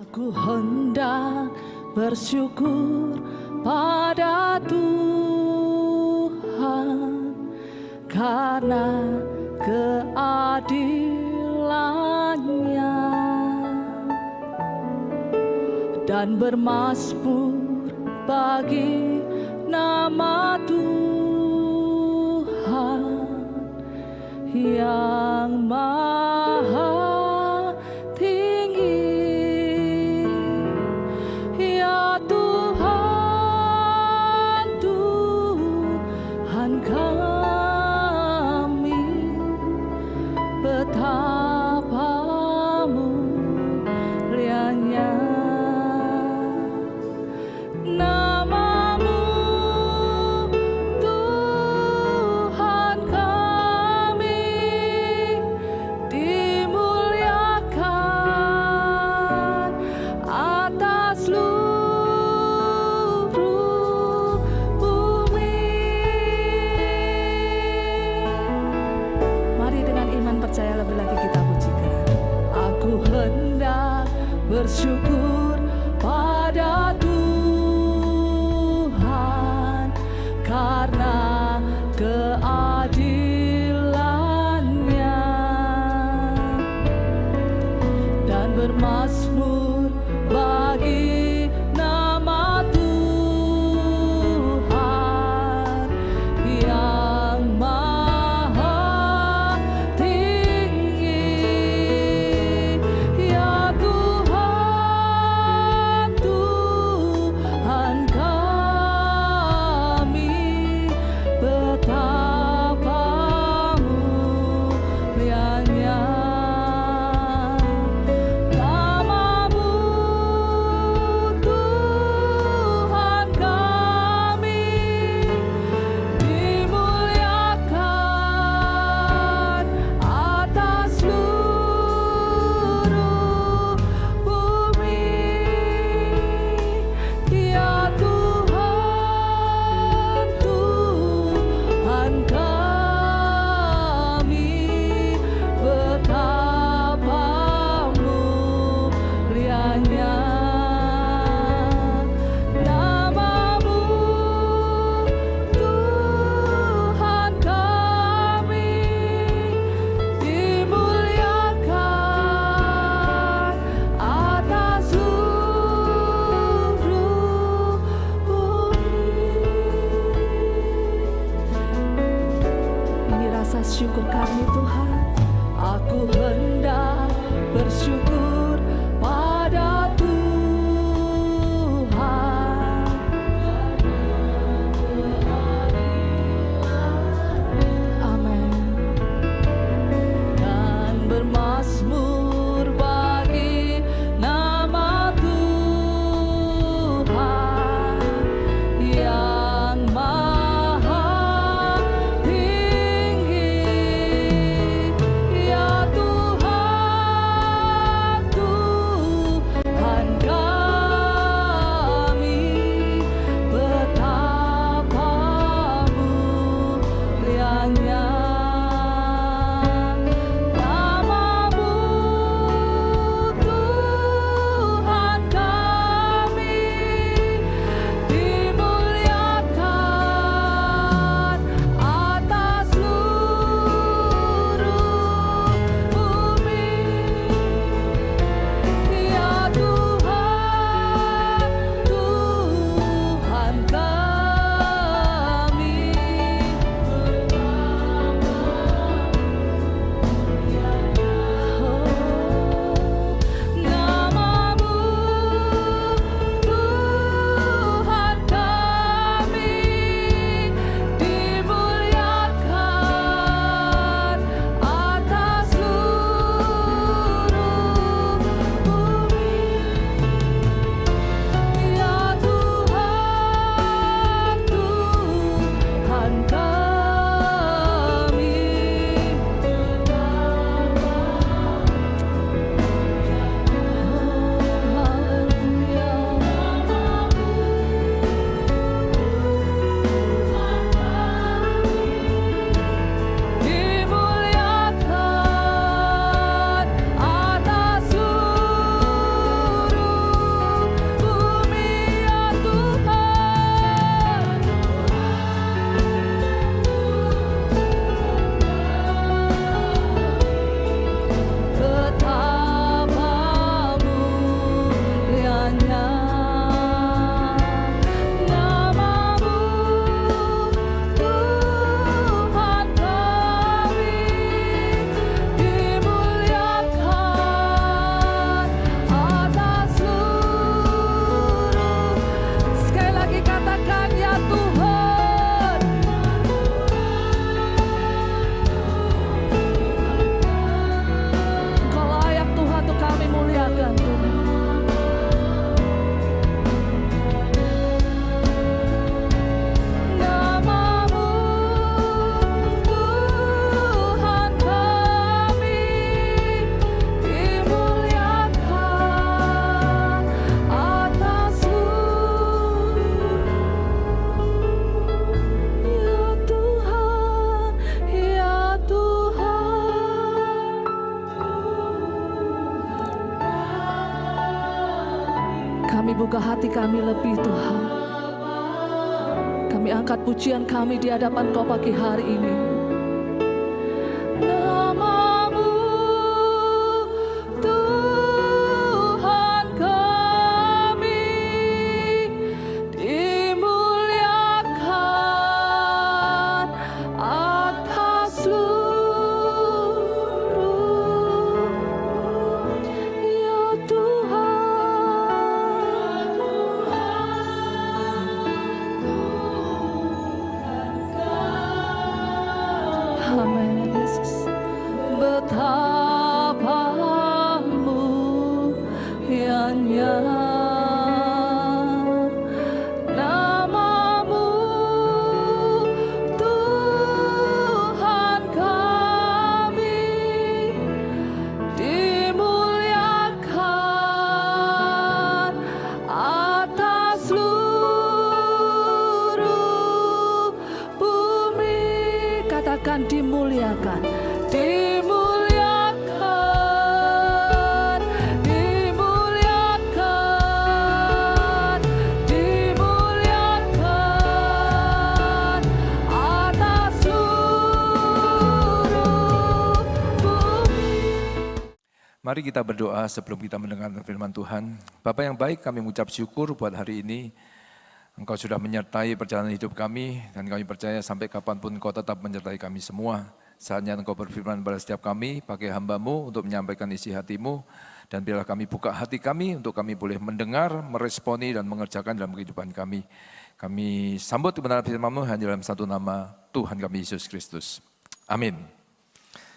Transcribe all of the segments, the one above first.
Aku hendak bersyukur pada Tuhan karena keadilan-Nya dan bermazmur bagi nama Tuhan yang maha tinggi. Ya Tuhan, Tuhan kami, betapa mulianya nama-Mu, Tuhan kami, dimuliakan atas seluruh bumi. Mari dengan iman percaya lebih lagi kita pujikan. Aku hendak bersyukur pada Tuhan karena keadilan-Nya dan bermazmur bagi nama Tuhan yang maha tinggi. Ya Tuhan, Tuhan kami, betapa mulianya nama-Mu, Tuhan kami, dimuliakan atas seluruh bumi. Ya Tuhan, Tuhan kami, betapa mulianya nama-Mu, Tuhan kami, dimuliakan atas seluruh bumi. Ini rasa syukur kami Tuhan. Aku hendak bersyukur pada Tuhan. Amin. Dan bermazmur bagi nama Tuhan yang maha tinggi. Kami buka hati kami lebih Tuhan. Kami angkat pujian kami di hadapan Kau pagi hari ini. Namamu Tuhan kami dimuliakan atas seluruh, ya Tuhan. Amin Yesus. Betapa mulianya namamu Tuhan kami dimuliakan atas seluruh bumi. Katakan dimuliakan, dimuliakan, dimuliakan, dimuliakan atas seluruh bumi. Mari kita berdoa sebelum kita mendengarkan firman Tuhan. Bapa yang baik, kami mengucap syukur buat hari ini. Engkau sudah menyertai perjalanan hidup kami, dan kami percaya sampai kapanpun Engkau tetap menyertai kami semua. Saatnya Engkau berfirman pada setiap kami, pakai hamba-Mu untuk menyampaikan isi hati-Mu, dan biarlah kami buka hati kami untuk kami boleh mendengar, meresponi, dan mengerjakan dalam kehidupan kami. Kami sambut kebenaran firman-Mu hanya dalam satu nama, Tuhan kami Yesus Kristus. Amin.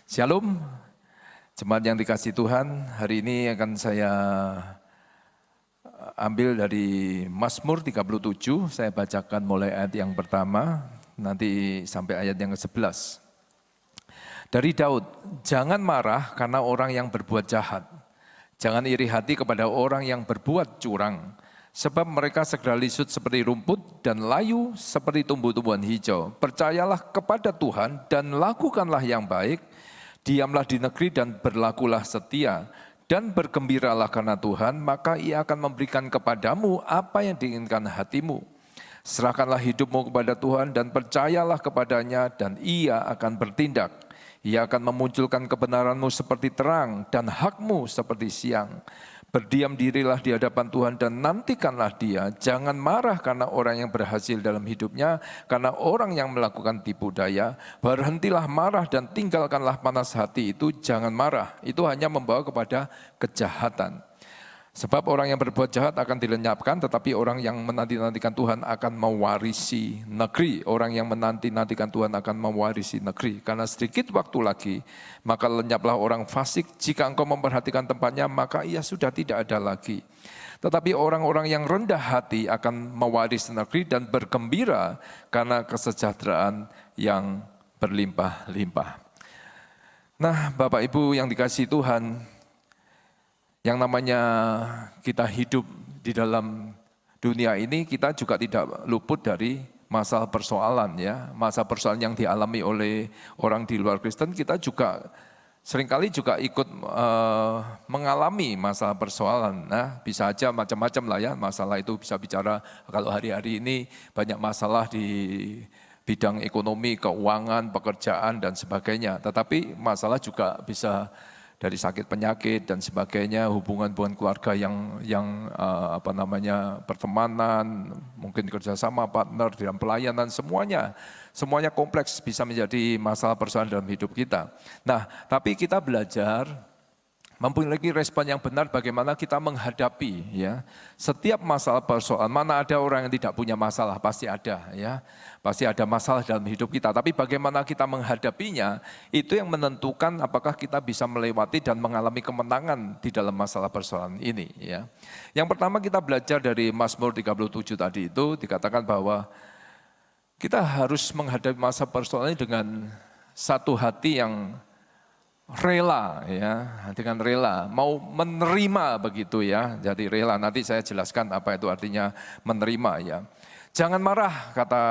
Shalom. Jemaat yang dikasihi Tuhan, hari ini akan saya ambil dari Mazmur 37, saya bacakan mulai ayat yang pertama, nanti sampai ayat yang ke-11. Dari Daud, jangan marah karena orang yang berbuat jahat, jangan iri hati kepada orang yang berbuat curang, sebab mereka segera lisut seperti rumput dan layu seperti tumbuh-tumbuhan hijau. Percayalah kepada Tuhan dan lakukanlah yang baik, diamlah di negeri dan berlakulah setia, dan bergembiralah karena Tuhan, maka Ia akan memberikan kepadamu apa yang diinginkan hatimu. Serahkanlah hidupmu kepada Tuhan dan percayalah kepadanya, dan Ia akan bertindak. Ia akan memunculkan kebenaranmu seperti terang dan hakmu seperti siang. Berdiam dirilah di hadapan Tuhan dan nantikanlah Dia. Jangan marah karena orang yang berhasil dalam hidupnya, karena orang yang melakukan tipu daya. Berhentilah marah dan tinggalkanlah panas hati itu. Jangan marah, itu hanya membawa kepada kejahatan. Sebab orang yang berbuat jahat akan dilenyapkan, tetapi orang yang menanti-nantikan Tuhan akan mewarisi negeri. Orang yang menanti-nantikan Tuhan akan mewarisi negeri. Karena sedikit waktu lagi, maka lenyaplah orang fasik. Jika engkau memperhatikan tempatnya, maka ia sudah tidak ada lagi. Tetapi orang-orang yang rendah hati akan mewarisi negeri dan bergembira karena kesejahteraan yang berlimpah-limpah. Nah, Bapak Ibu yang dikasihi Tuhan, yang namanya kita hidup di dalam dunia ini, kita juga tidak luput dari masalah persoalan ya. Masalah persoalan yang dialami oleh orang di luar Kristen, kita juga seringkali juga ikut mengalami masalah persoalan. Nah, bisa aja macam-macam lah ya, masalah itu bisa bicara kalau hari-hari ini banyak masalah di bidang ekonomi, keuangan, pekerjaan dan sebagainya. Tetapi masalah juga bisa dari sakit penyakit dan sebagainya, hubungan-hubungan keluarga yang pertemanan, mungkin kerjasama, partner, dalam pelayanan, semuanya kompleks bisa menjadi masalah persoalan dalam hidup kita. Nah, tapi kita belajar memiliki respon yang benar bagaimana kita menghadapi ya setiap masalah persoalan. Mana ada orang yang tidak punya masalah, pasti ada ya. Pasti ada masalah dalam hidup kita, tapi bagaimana kita menghadapinya itu yang menentukan apakah kita bisa melewati dan mengalami kemenangan di dalam masalah persoalan ini ya. Yang pertama kita belajar dari Mazmur 37 tadi itu dikatakan bahwa kita harus menghadapi masa persoalan ini dengan satu hati yang rela ya, dengan rela mau menerima begitu ya. Jadi rela, nanti saya jelaskan apa itu artinya menerima ya. Jangan marah, kata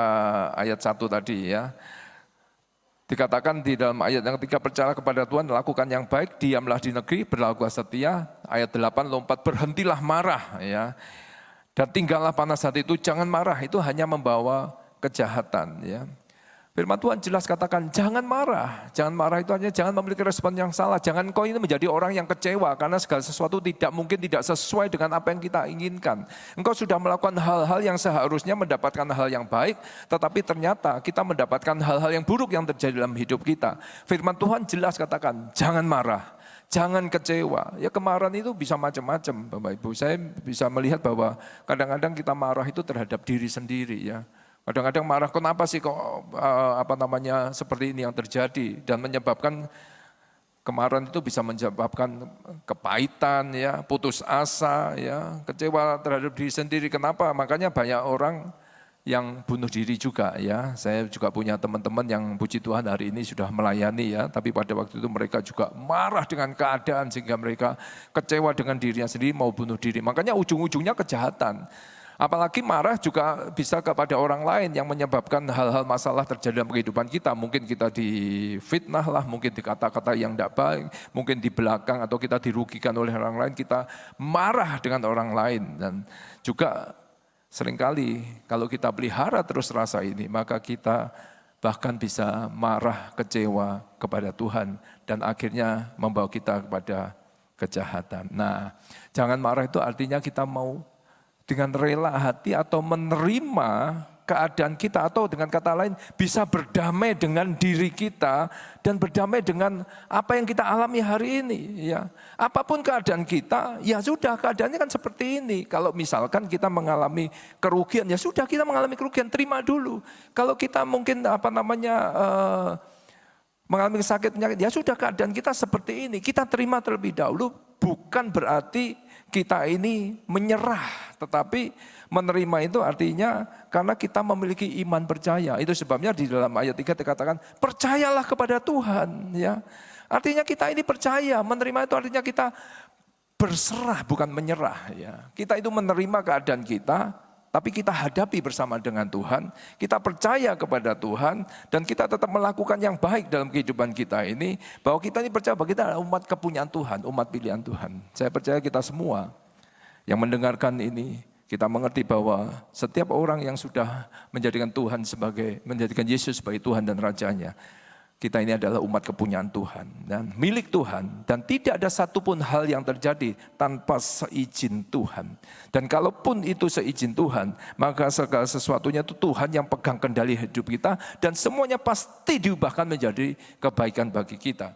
ayat 1 tadi ya. Dikatakan di dalam ayat yang ketiga, percaya kepada Tuhan, lakukan yang baik, diamlah di negeri, berlakulah setia. Ayat 8 lompat, berhentilah marah ya. Dan tinggallah panas hati itu, jangan marah, itu hanya membawa kejahatan. Ya. Firman Tuhan jelas katakan, jangan marah. Jangan marah itu hanya jangan memiliki respon yang salah. Jangan kau ini menjadi orang yang kecewa, karena segala sesuatu tidak sesuai dengan apa yang kita inginkan. Engkau sudah melakukan hal-hal yang seharusnya mendapatkan hal yang baik, tetapi ternyata kita mendapatkan hal-hal yang buruk yang terjadi dalam hidup kita. Firman Tuhan jelas katakan, jangan marah. Jangan kecewa. Ya kemarahan itu bisa macam-macam, Bapak Ibu. Saya bisa melihat bahwa kadang-kadang kita marah itu terhadap diri sendiri ya. Kadang-kadang marah, kenapa sih kok seperti ini yang terjadi, dan menyebabkan kemarahan itu bisa menyebabkan kepahitan ya, putus asa ya, kecewa terhadap diri sendiri. Kenapa? Makanya banyak orang yang bunuh diri juga ya. Saya juga punya teman-teman yang puji Tuhan hari ini sudah melayani ya, tapi pada waktu itu mereka juga marah dengan keadaan sehingga mereka kecewa dengan dirinya sendiri mau bunuh diri. Makanya ujung-ujungnya kejahatan. Apalagi marah juga bisa kepada orang lain yang menyebabkan hal-hal masalah terjadi dalam kehidupan kita. Mungkin kita difitnah lah, mungkin dikata-kata yang tidak baik, mungkin di belakang atau kita dirugikan oleh orang lain, kita marah dengan orang lain. Dan juga seringkali kalau kita pelihara terus rasa ini, maka kita bahkan bisa marah, kecewa kepada Tuhan, dan akhirnya membawa kita kepada kejahatan. Nah, jangan marah itu artinya kita mau dengan rela hati atau menerima keadaan kita, atau dengan kata lain bisa berdamai dengan diri kita dan berdamai dengan apa yang kita alami hari ini ya. Apapun keadaan kita, ya sudah keadaannya kan seperti ini. Kalau misalkan kita mengalami kerugian, ya sudah kita mengalami kerugian, terima dulu. Kalau kita mungkin mengalami sakit penyakit, ya sudah keadaan kita seperti ini, kita terima terlebih dahulu. Bukan berarti kita ini menyerah, tetapi menerima itu artinya karena kita memiliki iman percaya. Itu sebabnya di dalam ayat 3 dikatakan percayalah kepada Tuhan ya. Artinya kita ini percaya, menerima itu artinya kita berserah bukan menyerah ya. Kita itu menerima keadaan kita, tapi kita hadapi bersama dengan Tuhan, kita percaya kepada Tuhan, dan kita tetap melakukan yang baik dalam kehidupan kita ini, bahwa kita ini percaya bahwa kita adalah umat kepunyaan Tuhan, umat pilihan Tuhan. Saya percaya kita semua yang mendengarkan ini, kita mengerti bahwa setiap orang yang sudah menjadikan Yesus sebagai Tuhan dan Rajanya, kita ini adalah umat kepunyaan Tuhan dan milik Tuhan, dan tidak ada satupun hal yang terjadi tanpa seizin Tuhan. Dan kalaupun itu seizin Tuhan, maka segala sesuatunya itu Tuhan yang pegang kendali hidup kita, dan semuanya pasti diubahkan menjadi kebaikan bagi kita.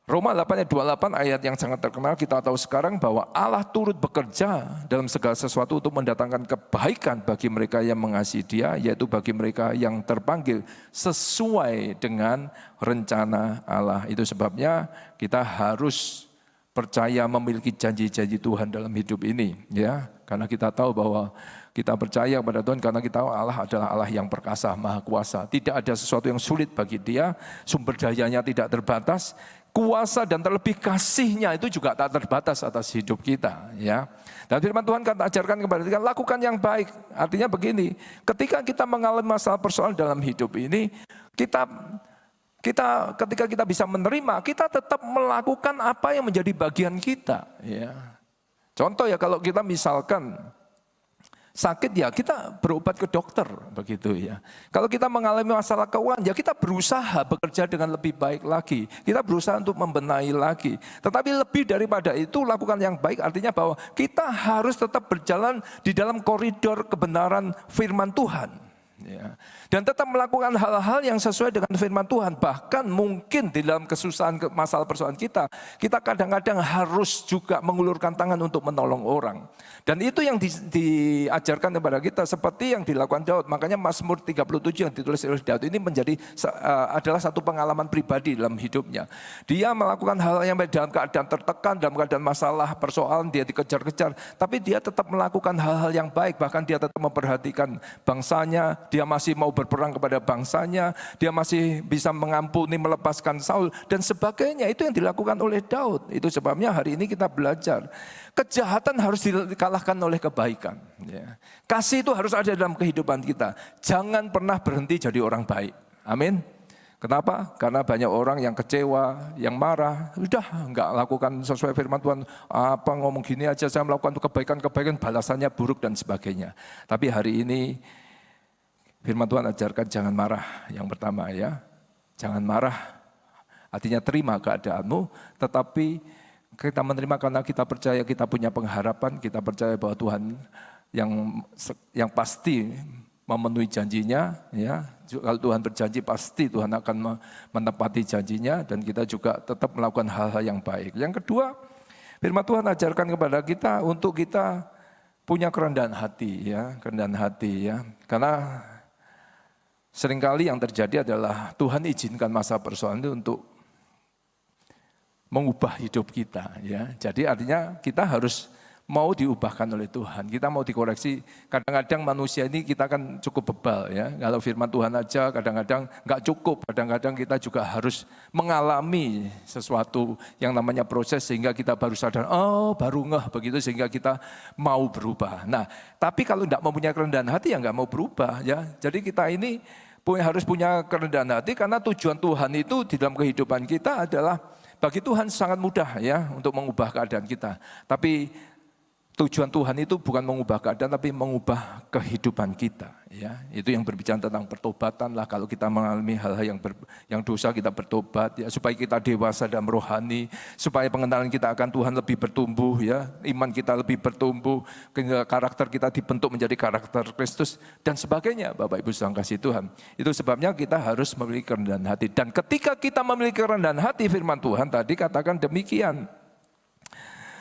Roma 8 ayat 28 ayat yang sangat terkenal, kita tahu sekarang bahwa Allah turut bekerja dalam segala sesuatu untuk mendatangkan kebaikan bagi mereka yang mengasihi Dia, yaitu bagi mereka yang terpanggil sesuai dengan rencana Allah. Itu sebabnya kita harus percaya memiliki janji-janji Tuhan dalam hidup ini ya. Karena kita tahu bahwa kita percaya kepada Tuhan karena kita tahu Allah adalah Allah yang perkasa, maha kuasa. Tidak ada sesuatu yang sulit bagi Dia, sumber dayanya tidak terbatas. Kuasa dan terlebih kasih-Nya itu juga tak terbatas atas hidup kita ya. Dan firman Tuhan kata ajarkan kepada kita, lakukan yang baik. Artinya begini, ketika kita mengalami masalah persoalan dalam hidup ini, ketika kita bisa menerima, kita tetap melakukan apa yang menjadi bagian kita ya. Contoh ya, kalau kita misalkan sakit ya kita berobat ke dokter begitu ya. Kalau kita mengalami masalah keuangan ya kita berusaha bekerja dengan lebih baik lagi. Kita berusaha untuk membenahi lagi. Tetapi lebih daripada itu lakukan yang baik artinya bahwa kita harus tetap berjalan di dalam koridor kebenaran firman Tuhan. Ya. Dan tetap melakukan hal-hal yang sesuai dengan firman Tuhan. Bahkan mungkin di dalam kesusahan masalah persoalan kita kadang-kadang harus juga mengulurkan tangan untuk menolong orang. Dan itu yang diajarkan kepada kita seperti yang dilakukan Daud. Makanya Mazmur 37 yang ditulis oleh Daud ini adalah satu pengalaman pribadi dalam hidupnya. Dia melakukan hal yang baik dalam keadaan tertekan, dalam keadaan masalah persoalan, dia dikejar-kejar. Tapi dia tetap melakukan hal-hal yang baik, bahkan dia tetap memperhatikan bangsanya, dia masih mau berperang kepada bangsanya, dia masih bisa mengampuni, melepaskan Saul, dan sebagainya. Itu yang dilakukan oleh Daud. Itu sebabnya hari ini kita belajar. Kejahatan harus dikalahkan oleh kebaikan. Ya. Kasih itu harus ada dalam kehidupan kita. Jangan pernah berhenti jadi orang baik. Amin. Kenapa? Karena banyak orang yang kecewa, yang marah, udah nggak lakukan sesuai firman Tuhan, apa ngomong gini aja saya melakukan kebaikan-kebaikan, balasannya buruk dan sebagainya. Tapi hari ini firman Tuhan ajarkan jangan marah, yang pertama ya. Jangan marah, artinya terima keadaanmu, tetapi kita menerima karena kita percaya, kita punya pengharapan, kita percaya bahwa Tuhan yang pasti memenuhi janjinya, ya. Kalau Tuhan berjanji pasti Tuhan akan menepati janjinya dan kita juga tetap melakukan hal-hal yang baik. Yang kedua, firman Tuhan ajarkan kepada kita untuk kita punya kerendahan hati, ya, kerendahan hati, ya. Karena seringkali yang terjadi adalah Tuhan izinkan masa persoalan itu untuk mengubah hidup kita, ya. Jadi artinya kita harus mau diubahkan oleh Tuhan, kita mau dikoreksi. Kadang-kadang manusia ini kita kan cukup bebal, ya. Kalau firman Tuhan aja kadang-kadang nggak cukup, kadang-kadang kita juga harus mengalami sesuatu yang namanya proses sehingga kita baru sadar, oh baru ngeh begitu sehingga kita mau berubah. Nah, tapi kalau nggak mempunyai kerendahan hati ya nggak mau berubah, ya. Jadi kita ini harus punya kerendahan hati karena tujuan Tuhan itu di dalam kehidupan kita adalah bagi Tuhan sangat mudah, ya, untuk mengubah keadaan kita. Tapi tujuan Tuhan itu bukan mengubah keadaan, tapi mengubah kehidupan kita. Ya, itu yang berbicara tentang pertobatan lah. Kalau kita mengalami hal-hal yang dosa, kita bertobat, ya, supaya kita dewasa dan rohani, supaya pengenalan kita akan Tuhan lebih bertumbuh, ya, iman kita lebih bertumbuh, karakter kita dibentuk menjadi karakter Kristus dan sebagainya. Bapak Ibu sedang kasih Tuhan. Itu sebabnya kita harus memiliki kerendahan hati. Dan ketika kita memiliki kerendahan hati, firman Tuhan tadi katakan demikian.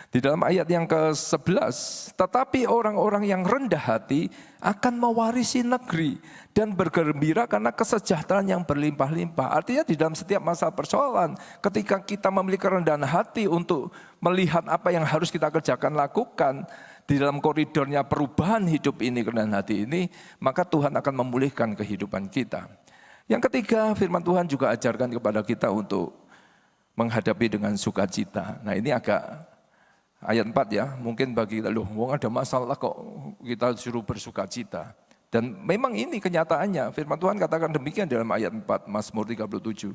Di dalam ayat yang ke-11, tetapi orang-orang yang rendah hati akan mewarisi negeri dan bergembira karena kesejahteraan yang berlimpah-limpah. Artinya di dalam setiap masa persoalan, ketika kita memiliki kerendahan hati untuk melihat apa yang harus kita kerjakan, lakukan, di dalam koridornya perubahan hidup ini, kerendahan hati ini, maka Tuhan akan memulihkan kehidupan kita. Yang ketiga, firman Tuhan juga ajarkan kepada kita untuk menghadapi dengan sukacita. Nah, ini agak ayat 4, ya, mungkin bagi kita, loh, ada masalah kok kita suruh bersukacita. Dan memang ini kenyataannya, firman Tuhan katakan demikian dalam ayat 4, Mazmur 37.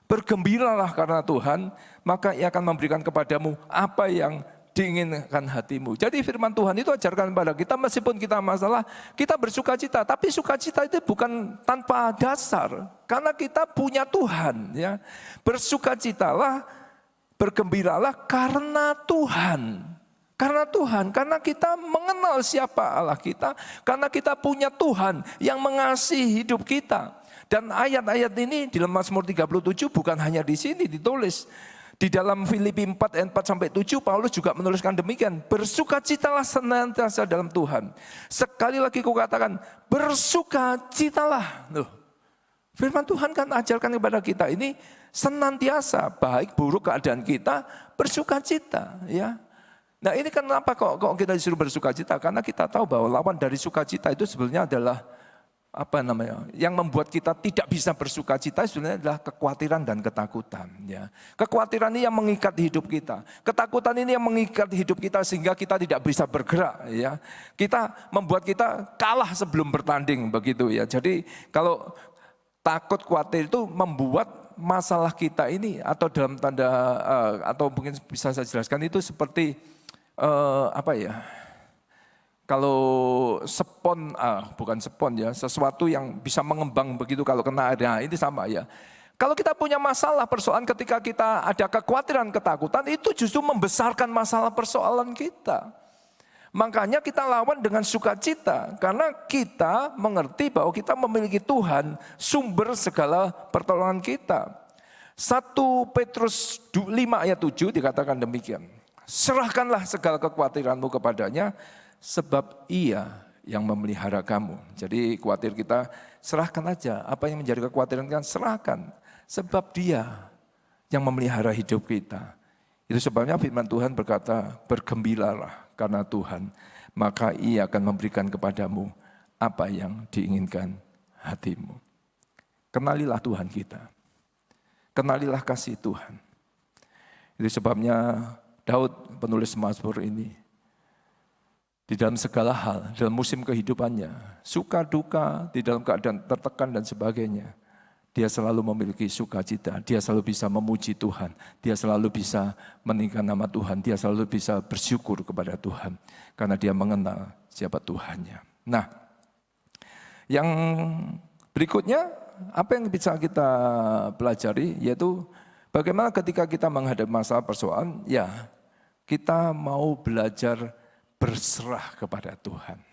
Bergembiralah karena Tuhan, maka Ia akan memberikan kepadamu apa yang diinginkan hatimu. Jadi firman Tuhan itu ajarkan kepada kita, meskipun kita masalah, kita bersukacita. Tapi sukacita itu bukan tanpa dasar, karena kita punya Tuhan. Ya. Bersukacitalah, bergembiralah karena Tuhan. Karena Tuhan, karena kita mengenal siapa Allah kita, karena kita punya Tuhan yang mengasihi hidup kita. Dan ayat-ayat ini di dalam Mazmur 37 bukan hanya di sini ditulis. Di dalam Filipi 4 ayat 4-7 Paulus juga menuliskan demikian, bersukacitalah senantiasa dalam Tuhan. Sekali lagi kukatakan, bersukacitalah. Loh, firman Tuhan kan ajarkan kepada kita ini senantiasa, baik buruk keadaan kita, bersukacita, ya. Nah, ini kenapa kok kita disuruh bersukacita? Karena kita tahu bahwa lawan dari sukacita itu sebenarnya adalah yang membuat kita tidak bisa bersukacita sebenarnya adalah kekhawatiran dan ketakutan, ya. Kekhawatiran ini yang mengikat hidup kita. Ketakutan ini yang mengikat hidup kita sehingga kita tidak bisa bergerak, ya. Membuat kita kalah sebelum bertanding begitu, ya. Jadi kalau takut, khawatir itu membuat masalah kita ini, atau dalam tanda atau mungkin bisa saya jelaskan itu seperti kalau spon, bukan spon, ya, sesuatu yang bisa mengembang begitu kalau kena air. Nah, ini sama, ya. Kalau kita punya masalah persoalan, ketika kita ada kekhawatiran, ketakutan, itu justru membesarkan masalah persoalan kita. Makanya kita lawan dengan sukacita, karena kita mengerti bahwa kita memiliki Tuhan, sumber segala pertolongan kita. 1 Petrus 5 ayat 7 dikatakan demikian. Serahkanlah segala kekhawatiranmu kepadanya, sebab Ia yang memelihara kamu. Jadi khawatir kita, serahkan aja. Apa yang menjadi kekhawatiran kita, serahkan. Sebab Dia yang memelihara hidup kita. Itu sebabnya firman Tuhan berkata, bergembiralah karena Tuhan, maka Ia akan memberikan kepadamu apa yang diinginkan hatimu. Kenalilah Tuhan kita. Kenalilah kasih Tuhan. Itu sebabnya Daud, penulis Mazmur ini, di dalam segala hal, dalam musim kehidupannya, suka duka, di dalam keadaan tertekan dan sebagainya, dia selalu memiliki sukacita, dia selalu bisa memuji Tuhan, dia selalu bisa meninggikan nama Tuhan, dia selalu bisa bersyukur kepada Tuhan karena dia mengenal siapa Tuhannya. Nah, yang berikutnya apa yang bisa kita pelajari yaitu bagaimana ketika kita menghadapi masalah persoalan, ya kita mau belajar berserah kepada Tuhan.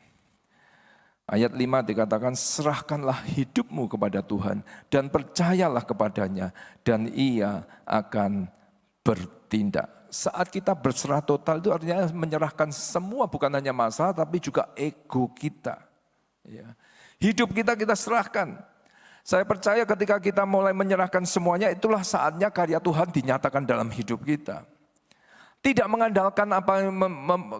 Ayat 5 dikatakan, serahkanlah hidupmu kepada Tuhan dan percayalah kepadanya dan ia akan bertindak. Saat kita berserah total itu artinya menyerahkan semua, bukan hanya masalah tapi juga ego kita. Ya. Hidup kita serahkan. Saya percaya ketika kita mulai menyerahkan semuanya, itulah saatnya karya Tuhan dinyatakan dalam hidup kita. Tidak mengandalkan apa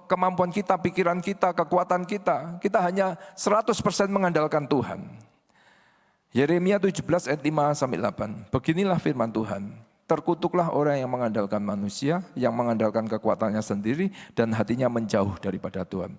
kemampuan kita, pikiran kita, kekuatan kita. Kita hanya 100% mengandalkan Tuhan. Yeremia 17 ayat 5-8. Beginilah firman Tuhan. Terkutuklah orang yang mengandalkan manusia, yang mengandalkan kekuatannya sendiri dan hatinya menjauh daripada Tuhan.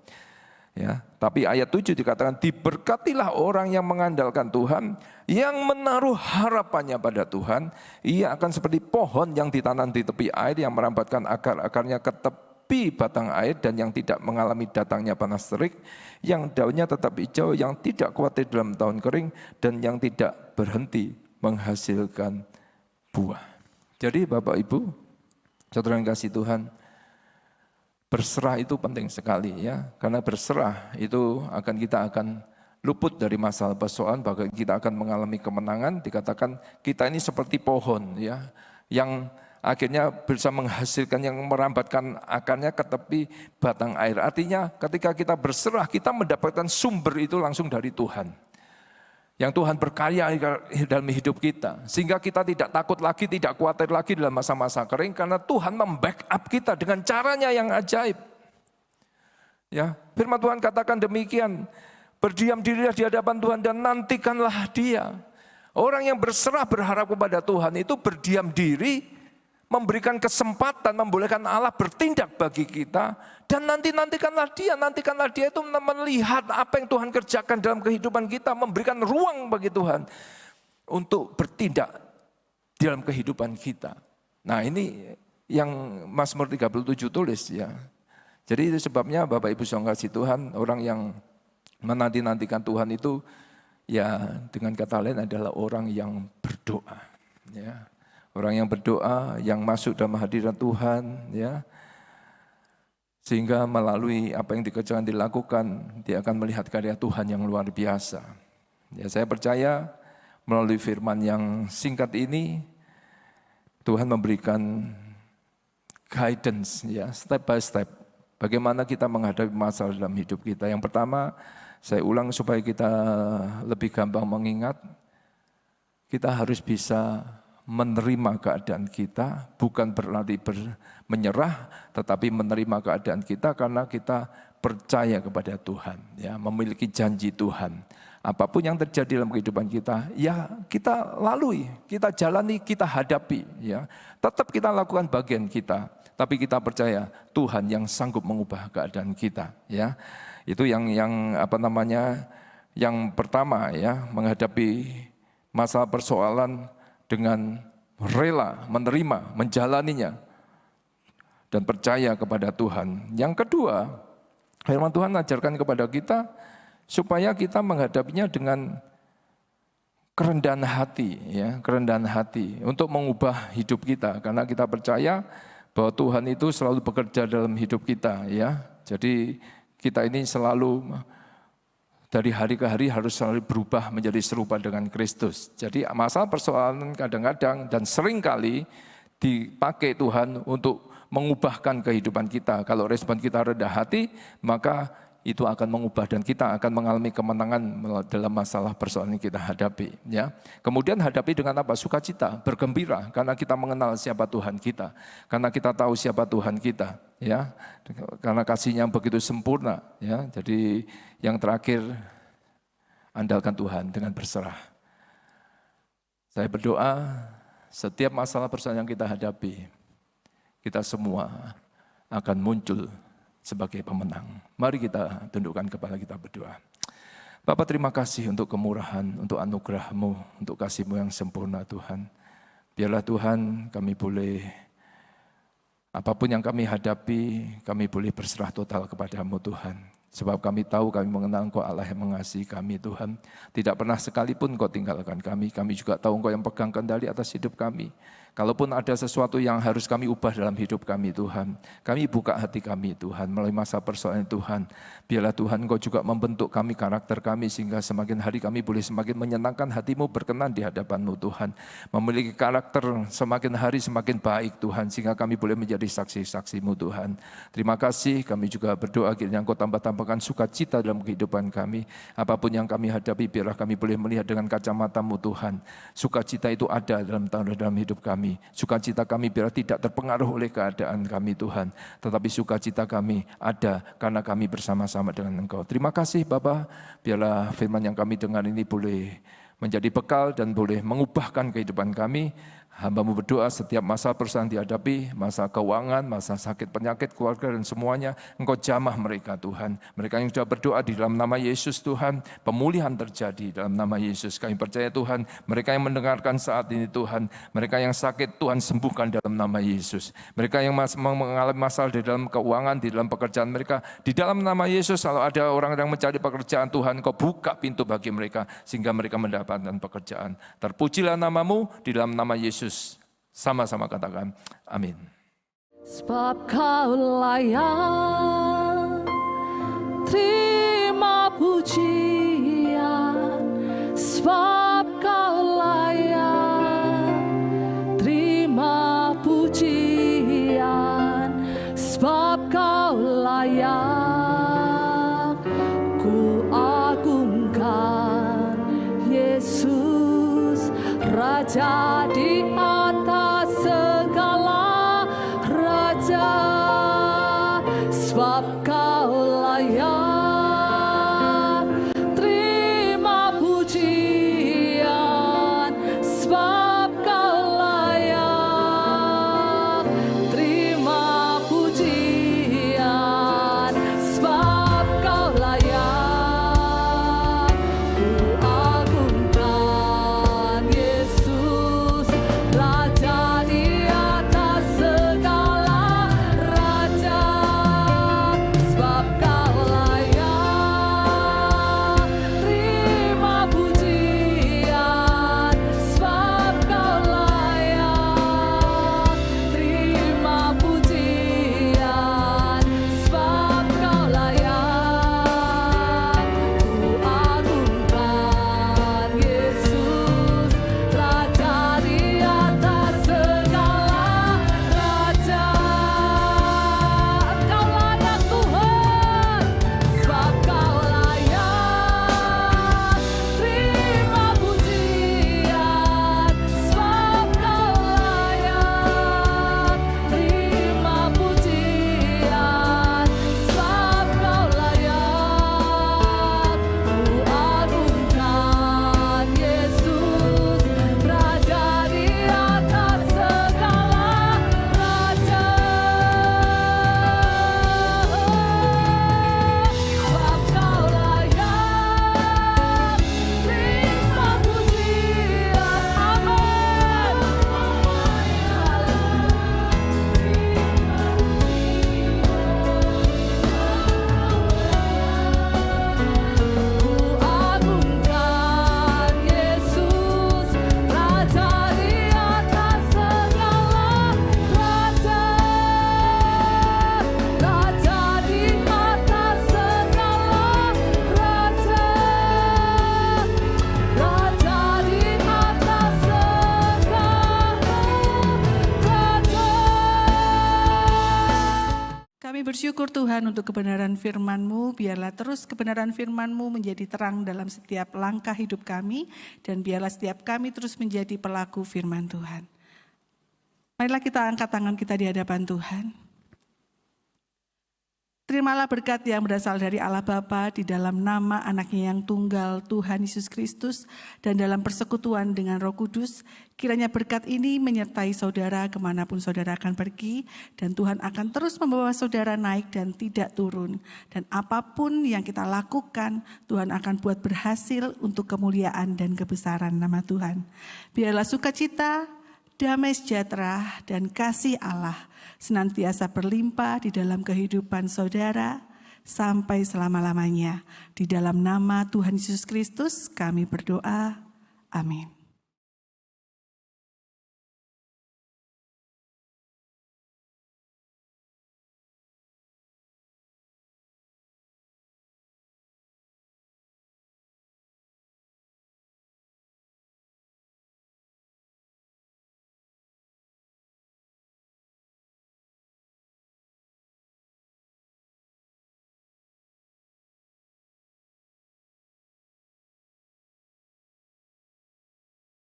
Ya, tapi ayat 7 dikatakan, diberkatilah orang yang mengandalkan Tuhan, yang menaruh harapannya pada Tuhan. Ia akan seperti pohon yang ditanam di tepi air, yang merambatkan akar-akarnya ke tepi batang air, dan yang tidak mengalami datangnya panas terik, yang daunnya tetap hijau, yang tidak khawatir dalam tahun kering, dan yang tidak berhenti menghasilkan buah. Jadi Bapak Ibu, saudara yang kasih Tuhan, berserah itu penting sekali ya, karena berserah itu kita akan luput dari masalah persoalan, bahkan kita akan mengalami kemenangan. Dikatakan kita ini seperti pohon ya, yang akhirnya bisa menghasilkan, yang merambatkan akarnya ke tepi batang air. Artinya ketika kita berserah, kita mendapatkan sumber itu langsung dari Tuhan. Yang Tuhan berkarya dalam hidup kita. Sehingga kita tidak takut lagi, tidak khawatir lagi dalam masa-masa kering. Karena Tuhan membackup kita dengan caranya yang ajaib. Ya, firman Tuhan katakan demikian. Berdiam dirilah di hadapan Tuhan dan nantikanlah Dia. Orang yang berserah berharap kepada Tuhan itu berdiam diri, memberikan kesempatan, membolehkan Allah bertindak bagi kita, dan nantikanlah Dia itu melihat apa yang Tuhan kerjakan dalam kehidupan kita, memberikan ruang bagi Tuhan untuk bertindak dalam kehidupan kita. Nah, ini yang Mazmur 37 tulis ya. Jadi itu sebabnya Bapak Ibu saudara kasih Tuhan, orang yang menantikan Tuhan itu ya dengan kata lain adalah orang yang berdoa ya. Orang yang berdoa, yang masuk dalam hadirat Tuhan, ya, sehingga melalui apa yang dikerjakan dilakukan, dia akan melihat karya Tuhan yang luar biasa. Ya, saya percaya melalui firman yang singkat ini, Tuhan memberikan guidance, ya, step by step, bagaimana kita menghadapi masalah dalam hidup kita. Yang pertama, saya ulang supaya kita lebih gampang mengingat, kita harus bisa menerima keadaan kita, bukan berarti menyerah, tetapi menerima keadaan kita karena kita percaya kepada Tuhan, ya, memiliki janji Tuhan. Apapun yang terjadi dalam kehidupan kita, ya kita lalui, kita jalani, kita hadapi, ya. Tetap kita lakukan bagian kita, tapi kita percaya Tuhan yang sanggup mengubah keadaan kita, ya. Itu yang pertama, ya, menghadapi masalah persoalan dengan rela menerima, menjalaninya, dan percaya kepada Tuhan. Yang kedua, firman Tuhan ajarkan kepada kita supaya kita menghadapinya dengan kerendahan hati, ya, kerendahan hati untuk mengubah hidup kita, karena kita percaya bahwa Tuhan itu selalu bekerja dalam hidup kita, ya. Jadi kita ini selalu dari hari ke hari harus selalu berubah menjadi serupa dengan Kristus. Jadi masalah persoalan kadang-kadang dan seringkali dipakai Tuhan untuk mengubahkan kehidupan kita. Kalau respon kita rendah hati, maka itu akan mengubah dan kita akan mengalami kemenangan dalam masalah persoalan yang kita hadapi. Ya. Kemudian hadapi dengan apa? Sukacita, bergembira karena kita mengenal siapa Tuhan kita, karena kita tahu siapa Tuhan kita. Ya, karena kasih-Nya begitu sempurna. Ya. Jadi yang terakhir, andalkan Tuhan dengan berserah. Saya berdoa setiap masalah persoalan yang kita hadapi, kita semua akan muncul sebagai pemenang. Mari kita tundukkan kepala kita berdoa. Bapa, terima kasih untuk kemurahan, untuk anugerah-Mu, untuk kasih-Mu yang sempurna Tuhan. Biarlah Tuhan kami boleh, apapun yang kami hadapi, kami boleh berserah total kepada-Mu Tuhan. Sebab kami tahu, kami mengenal Engkau Allah yang mengasihi kami Tuhan. Tidak pernah sekalipun Engkau tinggalkan kami. Kami juga tahu Engkau yang pegang kendali atas hidup kami. Kalaupun ada sesuatu yang harus kami ubah dalam hidup kami Tuhan, kami buka hati kami Tuhan, melalui masa persoalan Tuhan. Biarlah Tuhan Engkau juga membentuk kami, karakter kami, sehingga semakin hari kami boleh semakin menyenangkan hati-Mu, berkenan di hadapan-Mu Tuhan. Memiliki karakter semakin hari semakin baik Tuhan, sehingga kami boleh menjadi saksi-saksi-Mu Tuhan. Terima kasih, kami juga berdoa kiranya Engkau tambah-tambahkan sukacita dalam kehidupan kami. Apapun yang kami hadapi, biarlah kami boleh melihat dengan kacamata-Mu Tuhan. Sukacita itu ada dalam hidup kami. Sukacita kami biar tidak terpengaruh oleh keadaan kami Tuhan, tetapi sukacita kami ada karena kami bersama-sama dengan Engkau. Terima kasih Bapa, biarlah firman yang kami dengar ini boleh menjadi bekal dan boleh mengubahkan kehidupan kami. Hamba-Mu berdoa setiap masa persoalan dihadapi, masa keuangan, masa sakit penyakit keluarga dan semuanya, Engkau jamah mereka Tuhan. Mereka yang sudah berdoa di dalam nama Yesus Tuhan, pemulihan terjadi dalam nama Yesus. Kami percaya Tuhan, mereka yang mendengarkan saat ini Tuhan, mereka yang sakit Tuhan sembuhkan dalam nama Yesus. Mereka yang mengalami masalah di dalam keuangan, di dalam pekerjaan mereka, di dalam nama Yesus. Kalau ada orang yang mencari pekerjaan Tuhan, Engkau buka pintu bagi mereka sehingga mereka mendapatkan pekerjaan. Terpujilah nama-Mu di dalam nama Yesus. Sama-sama katakan amin. Sebab Kau layak terima pujian, sebab Kau layak terima pujian, sebab Kau layak ku agungkan Yesus, Raja di atas segala raja, sebab Kau layak terima pujian, sebab Kau layak terima pujian, sebab Kau layak ku agungkan Yesus, Raja di atas segala raja, sebab Kau layak terima pujian, sebab Kau layak terima pujian, sebab Kau layak ku agungkan Yesus, Raja di atas segala raja. Engkau layak Tuhan, sebab Kau layak terima pujian, sebab Kau layak terima pujian, sebab Kau layak ku agungkan Yesus, Raja di atas segala raja. Sebab Kau layak terima pujian, amin. Ku agungkan Yesus, Raja di atas segala raja, Raja di atas segala raja, Raja di atas segala raja. Kami bersyukur Tuhan untuk kebenaran firman-Mu, biarlah terus kebenaran firman-Mu menjadi terang dalam setiap langkah hidup kami, dan biarlah setiap kami terus menjadi pelaku firman Tuhan. Marilah kita angkat tangan kita di hadapan Tuhan. Terimalah berkat yang berasal dari Allah Bapa di dalam nama anaknya yang tunggal Tuhan Yesus Kristus dan dalam persekutuan dengan Roh Kudus. Kiranya berkat ini menyertai saudara kemanapun saudara akan pergi dan Tuhan akan terus membawa saudara naik dan tidak turun. Dan apapun yang kita lakukan Tuhan akan buat berhasil untuk kemuliaan dan kebesaran nama Tuhan. Biarlah sukacita, damai sejahtera dan kasih Allah senantiasa berlimpah di dalam kehidupan saudara sampai selama-lamanya. Di dalam nama Tuhan Yesus Kristus kami berdoa. Amin.